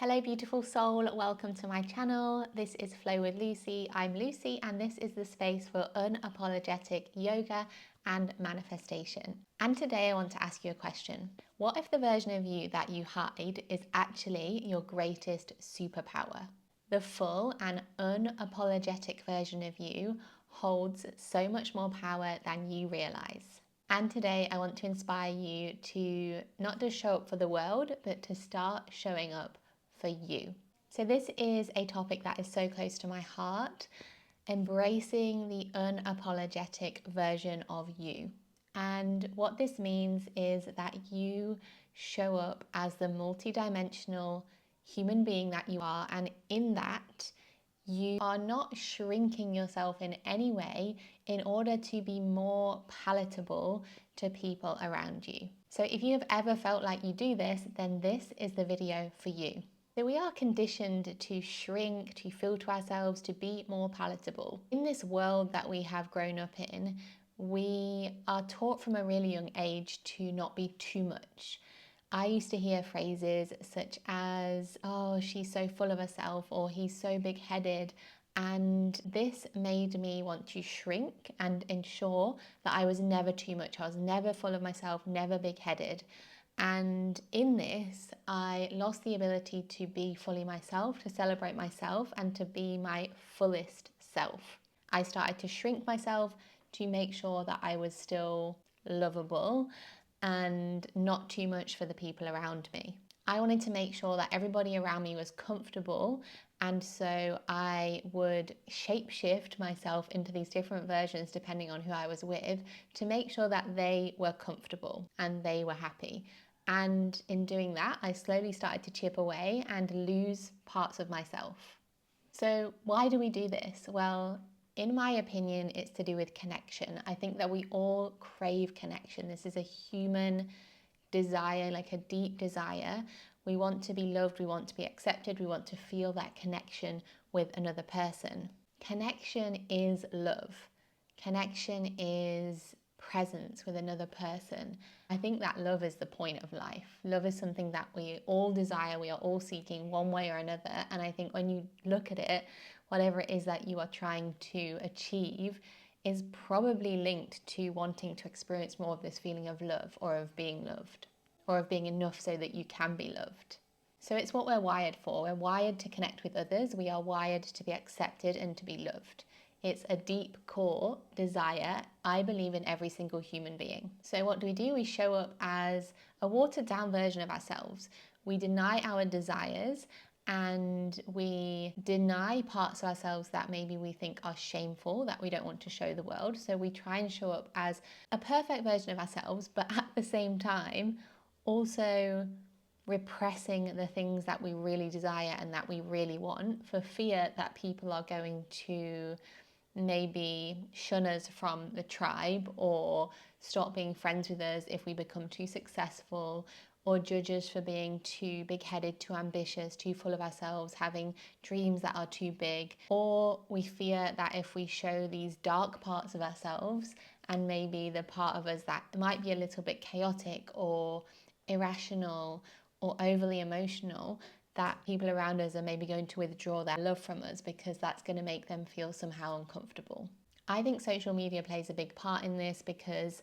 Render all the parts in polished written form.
Hello beautiful soul, welcome to my channel. This is Flow with Lucy. I'm Lucy and this is the space for unapologetic yoga and manifestation. And today I want to ask you a question. What if the version of you that you hide is actually your greatest superpower? The full and unapologetic version of you holds so much more power than you realize. And today I want to inspire you to not just show up for the world, but to start showing up for you. So this is a topic that is so close to my heart, embracing the unapologetic version of you. And what this means is that you show up as the multidimensional human being that you are, and in that you are not shrinking yourself in any way in order to be more palatable to people around you. So if you have ever felt like you do this, then this is the video for you. So we are conditioned to shrink, to filter ourselves, to be more palatable. In this world that we have grown up in, we are taught from a really young age to not be too much. I used to hear phrases such as, oh, she's so full of herself, or he's so big-headed. And this made me want to shrink and ensure that I was never too much. I was never full of myself, never big-headed. And in this, I lost the ability to be fully myself, to celebrate myself, and to be my fullest self. I started to shrink myself to make sure that I was still lovable and not too much for the people around me. I wanted to make sure that everybody around me was comfortable, and so I would shape-shift myself into these different versions depending on who I was with to make sure that they were comfortable and they were happy. And in doing that, I slowly started to chip away and lose parts of myself. So why do we do this? Well, in my opinion, it's to do with connection. I think that we all crave connection. This is a human desire, like a deep desire. We want to be loved, we want to be accepted, we want to feel that connection with another person. Connection is love. Connection is presence with another person. I think that love is the point of life. Love is something that we all desire, we are all seeking one way or another. And I think when you look at it, whatever it is that you are trying to achieve is probably linked to wanting to experience more of this feeling of love, or of being loved, or of being enough so that you can be loved. So it's what we're wired for. We're wired to connect with others. We are wired to be accepted and to be loved. It's a deep core desire, I believe, in every single human being. So what do? We show up as a watered down version of ourselves. We deny our desires and we deny parts of ourselves that maybe we think are shameful, that we don't want to show the world. So we try and show up as a perfect version of ourselves, but at the same time, also repressing the things that we really desire and that we really want for fear that people are going to maybe shun us from the tribe, or stop being friends with us if we become too successful, or judge us for being too big-headed, too ambitious, too full of ourselves, having dreams that are too big. Or we fear that if we show these dark parts of ourselves, and maybe the part of us that might be a little bit chaotic or irrational or overly emotional, that people around us are maybe going to withdraw their love from us because that's going to make them feel somehow uncomfortable. I think social media plays a big part in this, because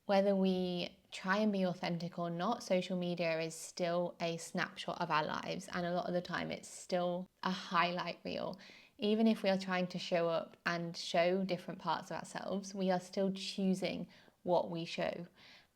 whether we try and be authentic or not, social media is still a snapshot of our lives, and a lot of the time it's still a highlight reel. Even if we are trying to show up and show different parts of ourselves, we are still choosing what we show.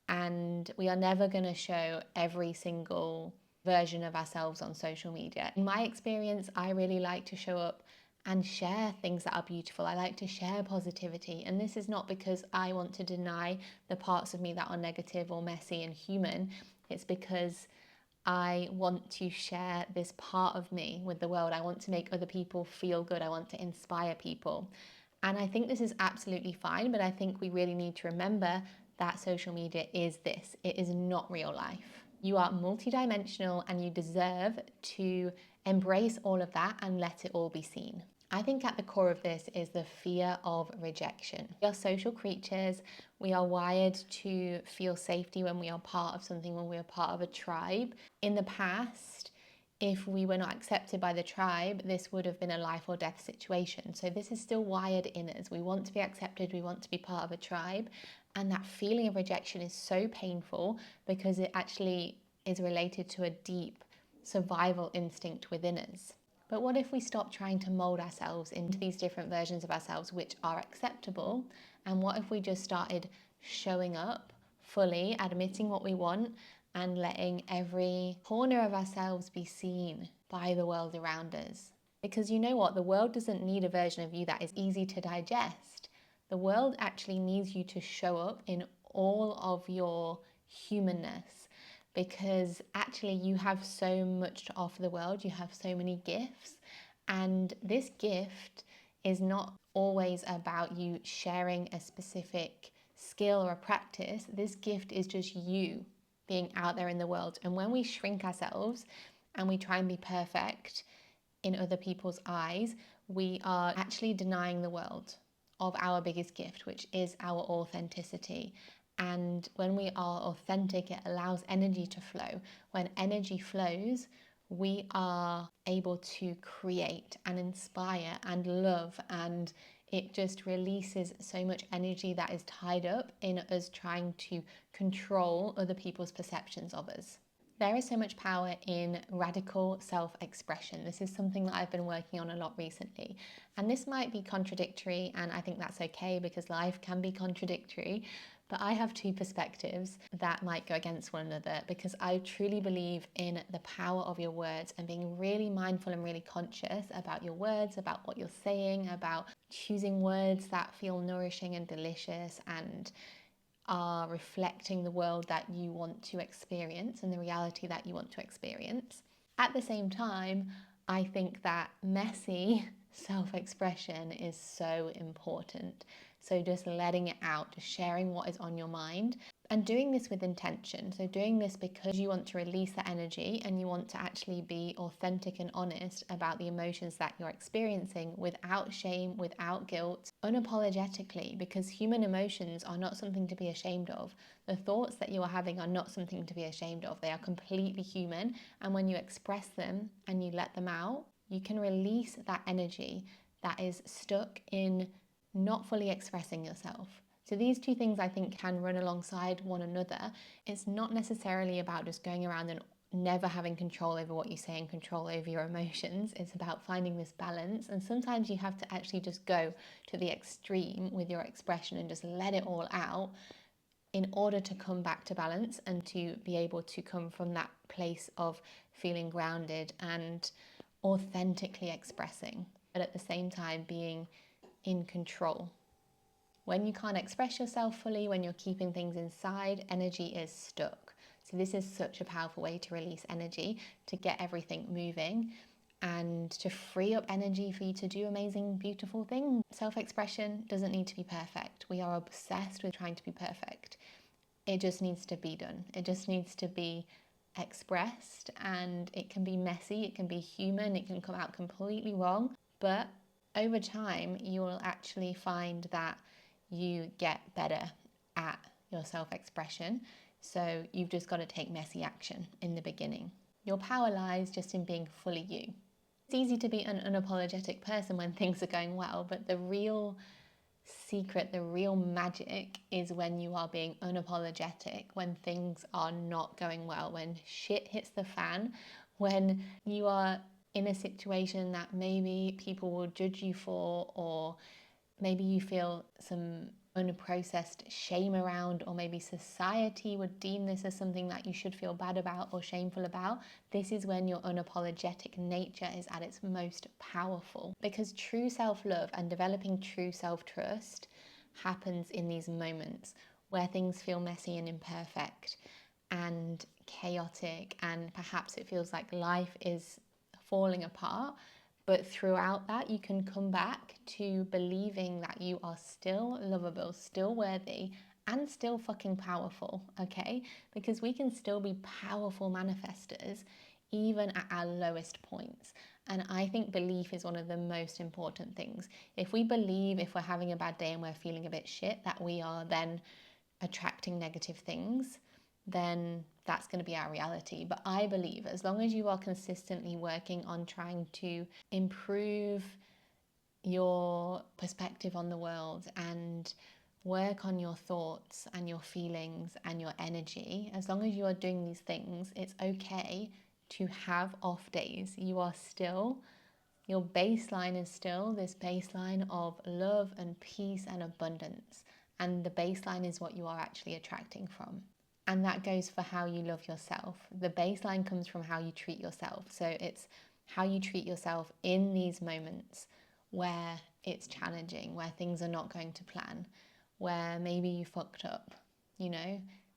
And we are never going to show every single version of ourselves on social media. In my experience, I really like to show up and share things that are beautiful. I like to share positivity. And this is not because I want to deny the parts of me that are negative or messy and human. It's because I want to share this part of me with the world. I want to make other people feel good. I want to inspire people. And I think this is absolutely fine, but I think we really need to remember that social media is this. It is not real life. You are multidimensional and you deserve to embrace all of that and let it all be seen. I think at the core of this is the fear of rejection. We are social creatures. We are wired to feel safety when we are part of something, when we are part of a tribe. In the past, if we were not accepted by the tribe, this would have been a life or death situation. So this is still wired in us. We want to be accepted, we want to be part of a tribe. And that feeling of rejection is so painful because it actually is related to a deep survival instinct within us. But what if we stop trying to mold ourselves into these different versions of ourselves which are acceptable? And what if we just started showing up fully, admitting what we want, and letting every corner of ourselves be seen by the world around us? Because you know what? The world doesn't need a version of you that is easy to digest. The world actually needs you to show up in all of your humanness, because actually you have so much to offer the world. You have so many gifts, and this gift is not always about you sharing a specific skill or a practice. This gift is just you being out there in the world. And when we shrink ourselves and we try and be perfect in other people's eyes, we are actually denying the world of our biggest gift, which is our authenticity. And when we are authentic, it allows energy to flow. When energy flows, we are able to create and inspire and love, and it just releases so much energy that is tied up in us trying to control other people's perceptions of us. There is so much power in radical self-expression. This is something that I've been working on a lot recently. And this might be contradictory, and I think that's okay because life can be contradictory. But I have two perspectives that might go against one another, because I truly believe in the power of your words and being really mindful and really conscious about your words, about what you're saying, about choosing words that feel nourishing and delicious and are reflecting the world that you want to experience and the reality that you want to experience. At the same time, I think that messy self-expression is so important. So just letting it out, just sharing what is on your mind, and doing this with intention. So doing this because you want to release that energy and you want to actually be authentic and honest about the emotions that you're experiencing without shame, without guilt, unapologetically, because human emotions are not something to be ashamed of. The thoughts that you are having are not something to be ashamed of. They are completely human. And when you express them and you let them out, you can release that energy that is stuck in not fully expressing yourself. So these two things I think can run alongside one another. It's not necessarily about just going around and never having control over what you say and control over your emotions. It's about finding this balance. And sometimes you have to actually just go to the extreme with your expression and just let it all out in order to come back to balance and to be able to come from that place of feeling grounded and authentically expressing, but at the same time being in control. When you can't express yourself fully, when you're keeping things inside, energy is stuck. So this is such a powerful way to release energy, to get everything moving and to free up energy for you to do amazing, beautiful things. Self-expression doesn't need to be perfect. We are obsessed with trying to be perfect. It just needs to be done. It just needs to be expressed, and it can be messy, it can be human, it can come out completely wrong. But over time, you will actually find that you get better at your self-expression. So you've just got to take messy action in the beginning. Your power lies just in being fully you. It's easy to be an unapologetic person when things are going well, but the real secret, the real magic is when you are being unapologetic, when things are not going well, when shit hits the fan, when you are in a situation that maybe people will judge you for, or maybe you feel some unprocessed shame around, or maybe society would deem this as something that you should feel bad about or shameful about. This is when your unapologetic nature is at its most powerful, because true self-love and developing true self-trust happens in these moments where things feel messy and imperfect and chaotic, and perhaps it feels like life is falling apart. But throughout that, you can come back to believing that you are still lovable, still worthy, and still fucking powerful, okay? Because we can still be powerful manifestors even at our lowest points. And I think belief is one of the most important things. If we believe, if we're having a bad day and we're feeling a bit shit, that we are then attracting negative things, then that's going to be our reality. But I believe as long as you are consistently working on trying to improve your perspective on the world and work on your thoughts and your feelings and your energy, as long as you are doing these things, it's okay to have off days. Your baseline is still this baseline of love and peace and abundance. And the baseline is what you are actually attracting from. And that goes for how you love yourself. The baseline comes from how you treat yourself. So it's how you treat yourself in these moments where it's challenging, where things are not going to plan, where maybe you fucked up.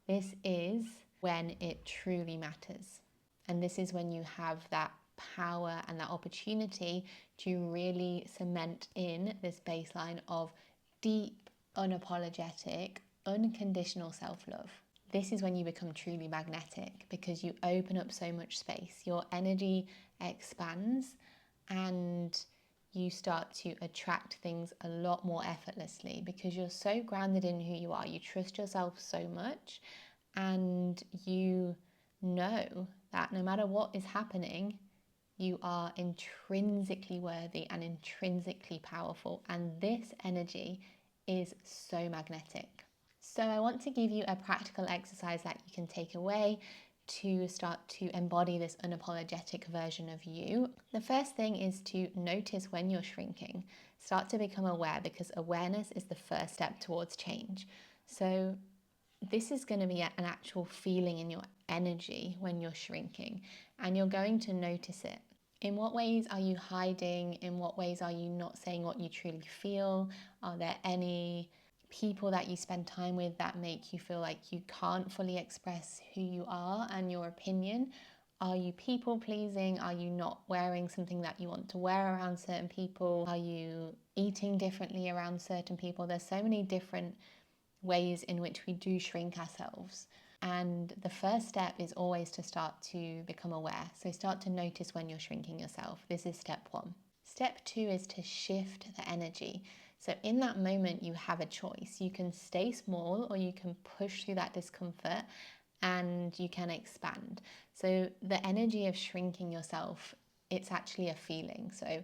This is when it truly matters. And this is when you have that power and that opportunity to really cement in this baseline of deep, unapologetic, unconditional self-love. This is when you become truly magnetic because you open up so much space. Your energy expands and you start to attract things a lot more effortlessly because you're so grounded in who you are. You trust yourself so much and you know that no matter what is happening, you are intrinsically worthy and intrinsically powerful. And this energy is so magnetic. So I want to give you a practical exercise that you can take away to start to embody this unapologetic version of you. The first thing is to notice when you're shrinking. Start to become aware because awareness is the first step towards change. So this is going to be an actual feeling in your energy when you're shrinking, and you're going to notice it. In what ways are you hiding? In what ways are you not saying what you truly feel? Are there any people that you spend time with that make you feel like you can't fully express who you are and your opinion? Are you people pleasing? Are you not wearing something that you want to wear around certain people? Are you eating differently around certain people? There's so many different ways in which we do shrink ourselves. And the first step is always to start to become aware. So start to notice when you're shrinking yourself. This is step one. Step two is to shift the energy. So in that moment, you have a choice. You can stay small or you can push through that discomfort and you can expand. So the energy of shrinking yourself, it's actually a feeling. So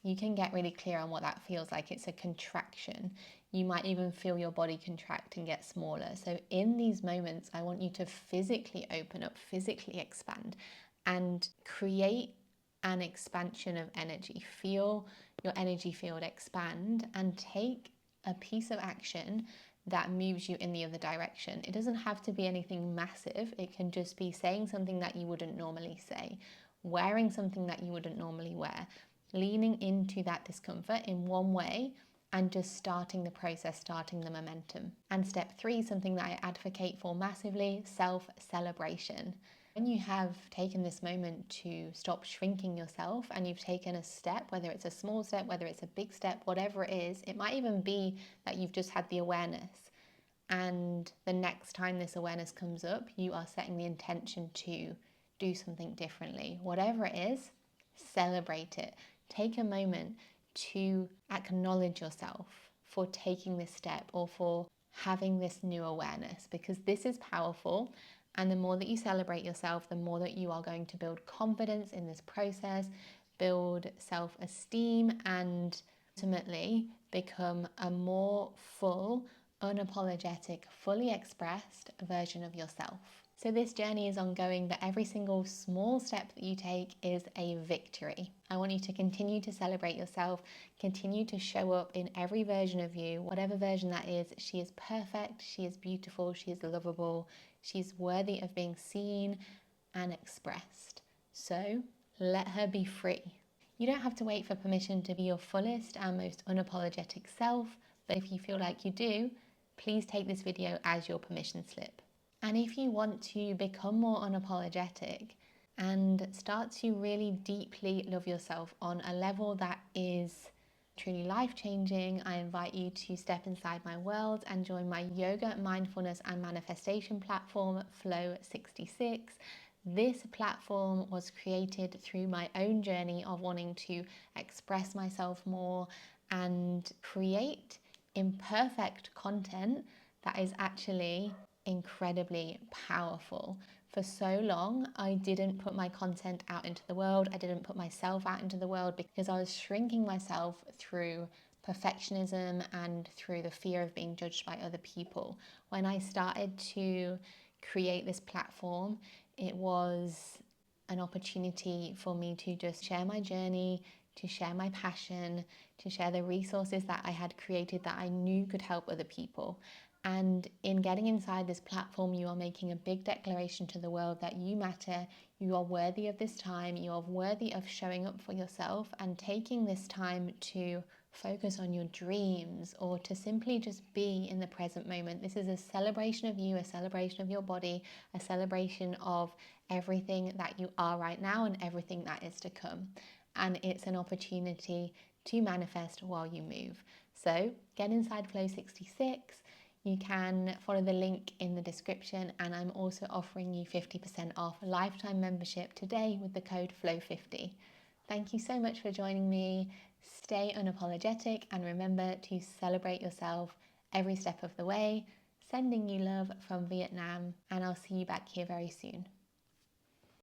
you can get really clear on what that feels like. It's a contraction. You might even feel your body contract and get smaller. So in these moments, I want you to physically open up, physically expand, and create an expansion of energy. Feel your energy field expand and take a piece of action that moves you in the other direction. It doesn't have to be anything massive. It can just be saying something that you wouldn't normally say, wearing something that you wouldn't normally wear, leaning into that discomfort in one way and just starting the process, starting the momentum. And step three, something that I advocate for massively, self-celebration. When you have taken this moment to stop shrinking yourself and you've taken a step, whether it's a small step, whether it's a big step, whatever it is, it might even be that you've just had the awareness. And the next time this awareness comes up, you are setting the intention to do something differently. Whatever it is, celebrate it. Take a moment to acknowledge yourself for taking this step or for having this new awareness, because this is powerful. And the more that you celebrate yourself, the more that you are going to build confidence in this process, build self-esteem, and ultimately become a more full, unapologetic, fully expressed version of yourself. So this journey is ongoing, but every single small step that you take is a victory. I want you to continue to celebrate yourself, continue to show up in every version of you, whatever version that is. She is perfect, she is beautiful, she is lovable, she's worthy of being seen and expressed. So let her be free. You don't have to wait for permission to be your fullest and most unapologetic self, but if you feel like you do, please take this video as your permission slip. And if you want to become more unapologetic and start to really deeply love yourself on a level that is truly life-changing, I invite you to step inside my world and join my yoga, mindfulness and manifestation platform, Flow 66. This platform was created through my own journey of wanting to express myself more and create imperfect content that is actually incredibly powerful. For so long, I didn't put my content out into the world. I didn't put myself out into the world because I was shrinking myself through perfectionism and through the fear of being judged by other people. When I started to create this platform, it was an opportunity for me to just share my journey, to share my passion, to share the resources that I had created that I knew could help other people. And in getting inside this platform, you are making a big declaration to the world that you matter, you are worthy of this time, you are worthy of showing up for yourself and taking this time to focus on your dreams or to simply just be in the present moment. This is a celebration of you, a celebration of your body, a celebration of everything that you are right now and everything that is to come. And it's an opportunity to manifest while you move. So get inside Flow 66. You can follow the link in the description, and I'm also offering you 50% off lifetime membership today with the code FLOW50. Thank you so much for joining me. Stay unapologetic and remember to celebrate yourself every step of the way. Sending you love from Vietnam, and I'll see you back here very soon.